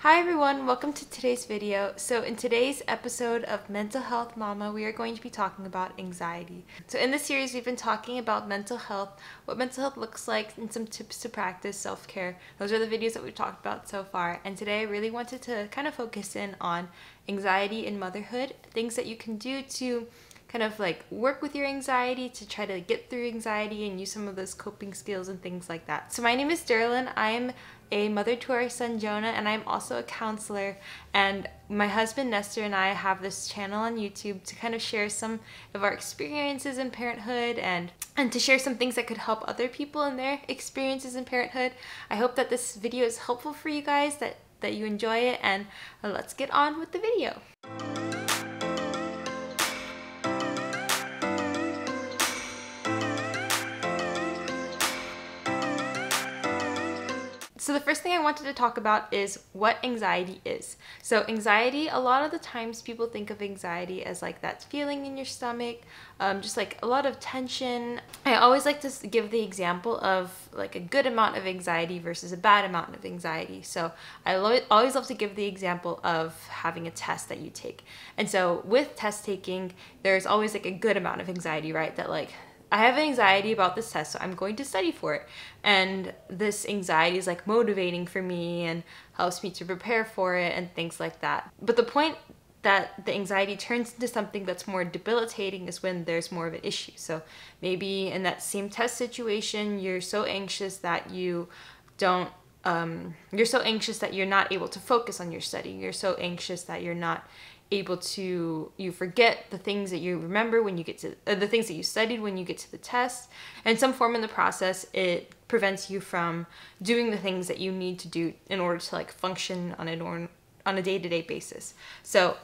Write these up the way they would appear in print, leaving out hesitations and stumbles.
Hi everyone, welcome to today's video. So in today's episode of Mental Health Mama, we are going to be talking about anxiety. So in this series, we've been talking about mental health, what mental health looks like, and some tips to practice self-care. Those are the videos that we've talked about so far. And today I really wanted to kind of focus in on anxiety in motherhood, things that you can do to kind of like work with your anxiety to try to get through anxiety and use some of those coping skills and things like that. So my name is Derlin. I'm a mother to our son Jonah, and I'm also a counselor, and my husband Nestor and I have this channel on YouTube to kind of share some of our experiences in parenthood and to share some things that could help other people in their experiences in parenthood. I hope that this video is helpful for you guys, that you enjoy it, and let's get on with the video. So the first thing I wanted to talk about is what anxiety is. So anxiety, a lot of the times people think of anxiety as like that feeling in your stomach, just like a lot of tension. I always like to give the example of like a good amount of anxiety versus a bad amount of anxiety. So I always love to give the example of having a test that you take. And so with test taking, there's always like a good amount of anxiety, right? That like, I have anxiety about this test, so I'm going to study for it. And this anxiety is like motivating for me and helps me to prepare for it and things like that. But the point that the anxiety turns into something that's more debilitating is when there's more of an issue. So maybe in that same test situation, you're so anxious that you're so anxious that you're not able to focus on your study. You're so anxious that you're not able to, you forget the things that you remember when you get to, the things that you studied when you get to the test. And some form in the process, it prevents you from doing the things that you need to do in order to like function on a day-to-day basis. So,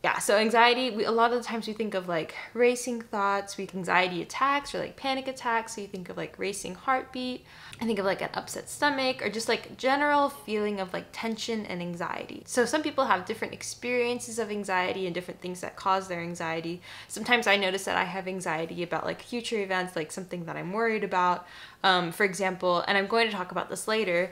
yeah, so anxiety, a lot of the times we think of like racing thoughts, anxiety attacks or like panic attacks. So you think of like racing heartbeat. I think of like an upset stomach or just like general feeling of like tension and anxiety. So some people have different experiences of anxiety and different things that cause their anxiety. Sometimes I notice that I have anxiety about like future events, like something that I'm worried about. For example, and I'm going to talk about this later,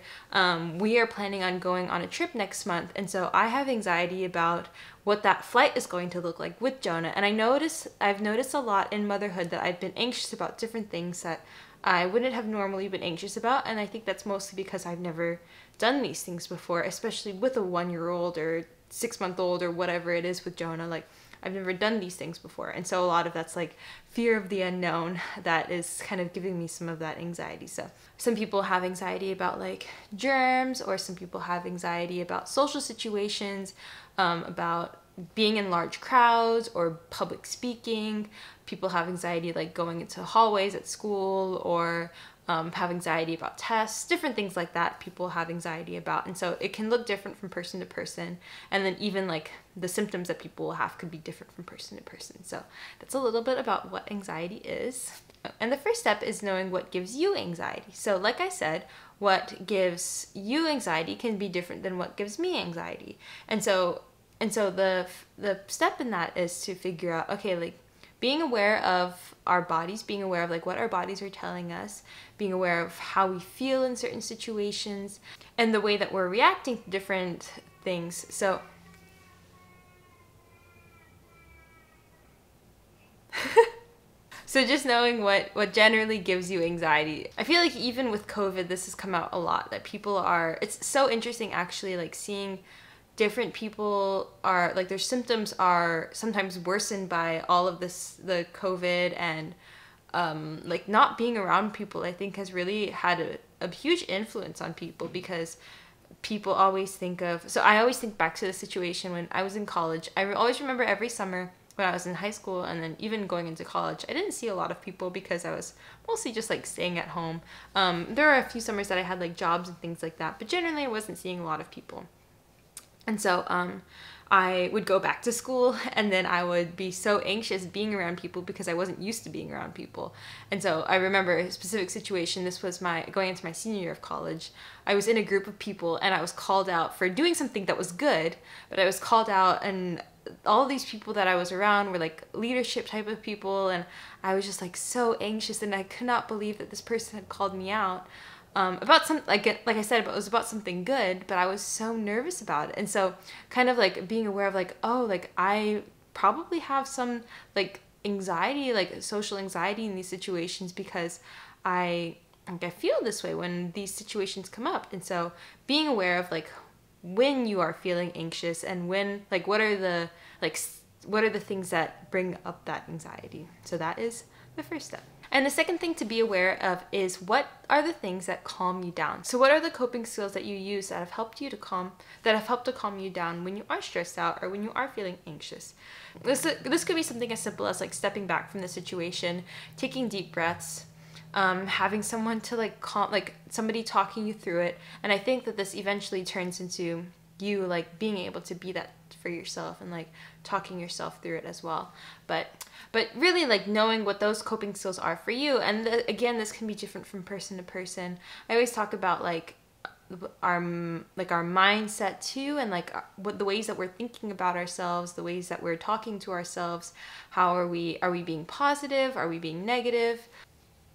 we are planning on going on a trip next month. And so I have anxiety about what that flight is going to look like with Jonah. And I've noticed a lot in motherhood that I've been anxious about different things that I wouldn't have normally been anxious about. And I think that's mostly because I've never done these things before, especially with a 1-year-old or 6-month-old or whatever it is with Jonah. Like, I've never done these things before. And so a lot of that's like fear of the unknown that is kind of giving me some of that anxiety. So some people have anxiety about like germs, or some people have anxiety about social situations, about being in large crowds or public speaking. People have anxiety like going into hallways at school, or have anxiety about tests, different things like that people have anxiety about. And so it can look different from person to person. And then even like the symptoms that people will have could be different from person to person. So that's a little bit about what anxiety is. And the first step is knowing what gives you anxiety. So like I said, what gives you anxiety can be different than what gives me anxiety. And so the step in that is to figure out, okay, like being aware of our bodies, being aware of like what our bodies are telling us, being aware of how we feel in certain situations, and the way that we're reacting to different things. So so just knowing what generally gives you anxiety. I feel like even with COVID, this has come out a lot, that people are, it's so interesting actually, like seeing different people are like their symptoms are sometimes worsened by all of this, the COVID, and like not being around people, I think has really had a huge influence on people, because people always think of, so I always think back to the situation when I was in college. I always remember every summer when I was in high school, and then even going into college, I didn't see a lot of people because I was mostly just like staying at home. There were a few summers that I had like jobs and things like that, but generally I wasn't seeing a lot of people. And so I would go back to school, and then I would be so anxious being around people because I wasn't used to being around people. And so I remember a specific situation. This was going into my senior year of college. I was in a group of people, and I was called out for doing something that was good, but I was called out, and all of these people that I was around were like leadership type of people, and I was just like so anxious, and I could not believe that this person had called me out. about some, like I said, it was about something good, but I was so nervous about it. And so kind of like being aware of like, oh, like I probably have some like anxiety, like social anxiety in these situations because I feel this way when these situations come up. And so being aware of like when you are feeling anxious and when, like, what are the things that bring up that anxiety. So that is the first step. And the second thing to be aware of is what are the things that calm you down. So what are the coping skills that you use that have helped to calm you down when you are stressed out or when you are feeling anxious? This could be something as simple as like stepping back from the situation, taking deep breaths, having someone to like calm, like somebody talking you through it. And I think that this eventually turns into you like being able to be that for yourself and like talking yourself through it as well. But really like knowing what those coping skills are for you. And again, this can be different from person to person. I always talk about like our mindset too, and like what the ways that we're thinking about ourselves, the ways that we're talking to ourselves. How are we being positive? Are we being negative?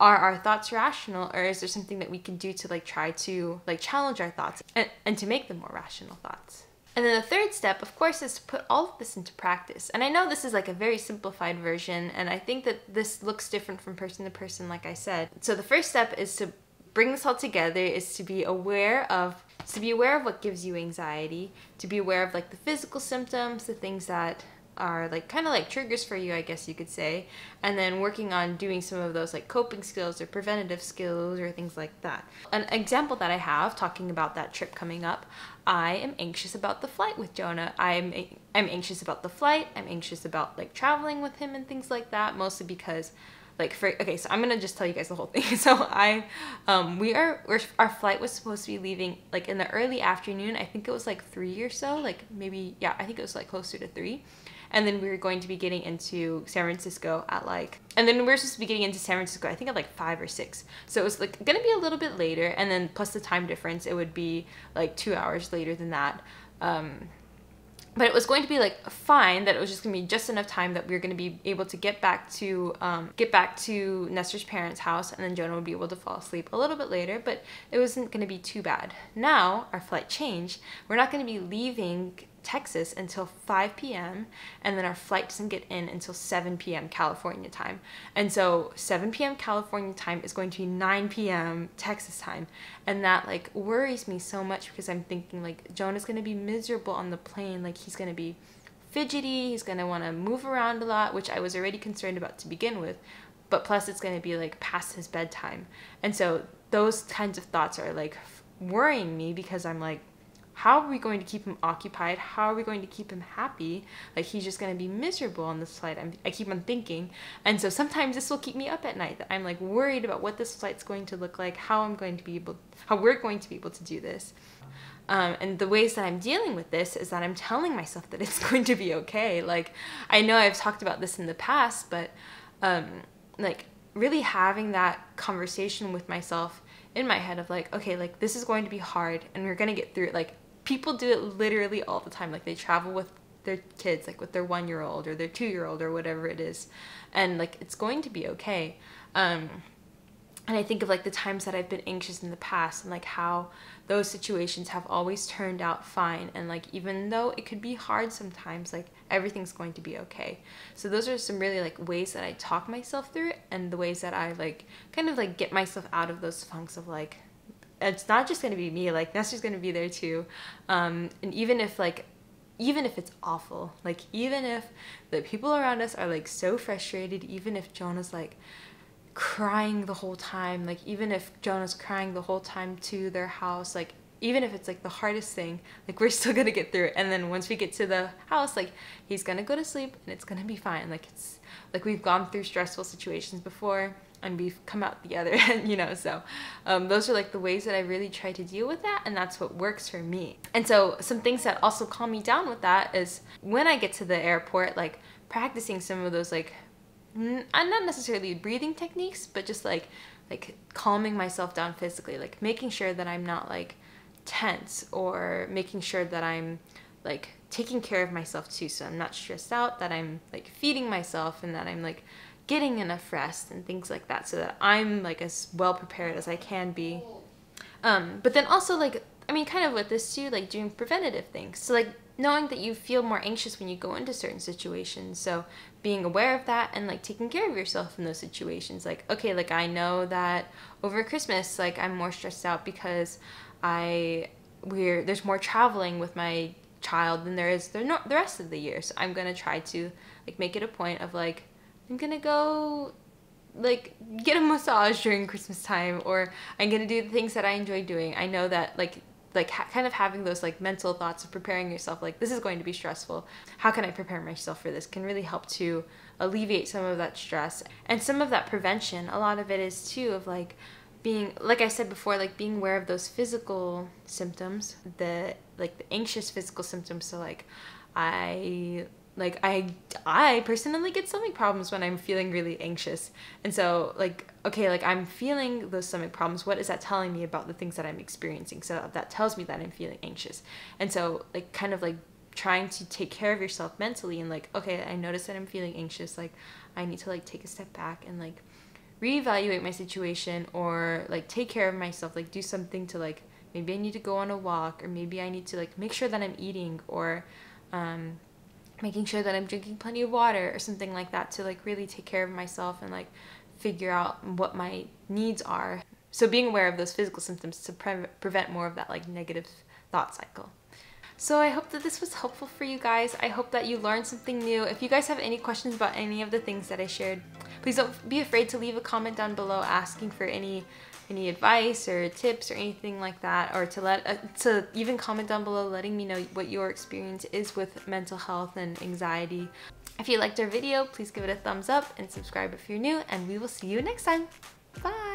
Are our thoughts rational, or is there something that we can do to like try to like challenge our thoughts and to make them more rational thoughts? And then the third step, of course, is to put all of this into practice. And I know this is like a very simplified version, and I think that this looks different from person to person, like I said. So the first step is to bring this all together, is to be aware of what gives you anxiety, to be aware of like the physical symptoms, the things that are like kind of like triggers for you, I guess you could say, and then working on doing some of those like coping skills or preventative skills or things like that. An example that I have talking about that trip coming up, I am anxious about the flight with Jonah. I'm anxious about the flight. I'm anxious about like traveling with him and things like that, mostly because like so I'm gonna just tell you guys the whole thing. So our flight was supposed to be leaving like in the early afternoon. I think it was like 3 or so, like maybe, yeah, I think it was like closer to 3. And then we were going to be getting into San Francisco at like, and then we were supposed to be getting into San Francisco, I think at like 5 or 6. So it was like gonna be a little bit later, and then plus the time difference, it would be like 2 hours later than that. But it was going to be like fine, that it was just gonna be just enough time that we were gonna be able to get back to Nestor's parents' house, and then Jonah would be able to fall asleep a little bit later, but it wasn't gonna be too bad. Now our flight changed. We're not gonna be leaving Texas until 5 p.m. and then our flight doesn't get in until 7 p.m. California time. And so 7 p.m. California time is going to be 9 p.m. Texas time. And that like worries me so much because I'm thinking like Jonah's going to be miserable on the plane. Like he's going to be fidgety. He's going to want to move around a lot, which I was already concerned about to begin with. But plus it's going to be like past his bedtime. And so those kinds of thoughts are like worrying me because I'm like, how are we going to keep him occupied? How are we going to keep him happy? Like he's just going to be miserable on this flight. I keep on thinking. And so sometimes this will keep me up at night, that I'm like worried about what this flight's going to look like, how we're going to be able to do this. And the ways that I'm dealing with this is that I'm telling myself that it's going to be okay. Like I know I've talked about this in the past, but like really having that conversation with myself in my head of like, okay, like this is going to be hard and we're going to get through it. Like people do it literally all the time. Like they travel with their kids, like with their 1-year-old or their 2-year-old or whatever it is. And like, it's going to be okay. And I think of like the times that I've been anxious in the past and like how those situations have always turned out fine. And like, even though it could be hard sometimes, like everything's going to be okay. So those are some really like ways that I talk myself through it, and the ways that I like kind of like get myself out of those funks of like, it's not just going to be me, like Nestor's going to be there too. And even if it's awful, like even if the people around us are like so frustrated, even if Jonah's like crying the whole time, like even if Jonah's crying the whole time to their house, like even if it's like the hardest thing, like we're still gonna get through it. And then once we get to the house, like he's gonna go to sleep and it's gonna be fine. Like it's like we've gone through stressful situations before and we've come out the other end, you know. So those are like the ways that I really try to deal with that, and that's what works for me. And so some things that also calm me down with that is when I get to the airport, like practicing some of those like not necessarily breathing techniques, but just like calming myself down physically, like making sure that I'm not like tense, or making sure that I'm like taking care of myself too, so I'm not stressed out, that I'm like feeding myself, and that I'm like getting enough rest and things like that, so that I'm like as well prepared as I can be But then also like, I mean, kind of with this too, like doing preventative things. So like knowing that you feel more anxious when you go into certain situations. So being aware of that and like taking care of yourself in those situations. Like, okay, like I know that over Christmas, like I'm more stressed out because there's more traveling with my child than there is the rest of the year. So I'm gonna try to like make it a point of like, I'm gonna go like get a massage during Christmas time, or I'm gonna do the things that I enjoy doing. I know that kind of having those like mental thoughts of preparing yourself, like this is going to be stressful, how can I prepare myself for this, can really help to alleviate some of that stress. And some of that prevention, a lot of it is too of like being, like I said before, like being aware of those physical symptoms, the anxious physical symptoms. So like I personally get stomach problems when I'm feeling really anxious. And so like, okay, like I'm feeling those stomach problems. What is that telling me about the things that I'm experiencing? So that tells me that I'm feeling anxious. And so like kind of like trying to take care of yourself mentally and like, okay, I notice that I'm feeling anxious. Like I need to like take a step back and like reevaluate my situation, or like take care of myself, like do something to like, maybe I need to go on a walk, or maybe I need to like make sure that I'm eating, or making sure that I'm drinking plenty of water or something like that, to like really take care of myself and like figure out what my needs are. So being aware of those physical symptoms to prevent more of that like negative thought cycle. So I hope that this was helpful for you guys. I hope that you learned something new. If you guys have any questions about any of the things that I shared, please don't be afraid to leave a comment down below asking for any advice or tips or anything like that, or to even comment down below letting me know what your experience is with mental health and anxiety. If you liked our video, please give it a thumbs up and subscribe if you're new, and we will see you next time. Bye!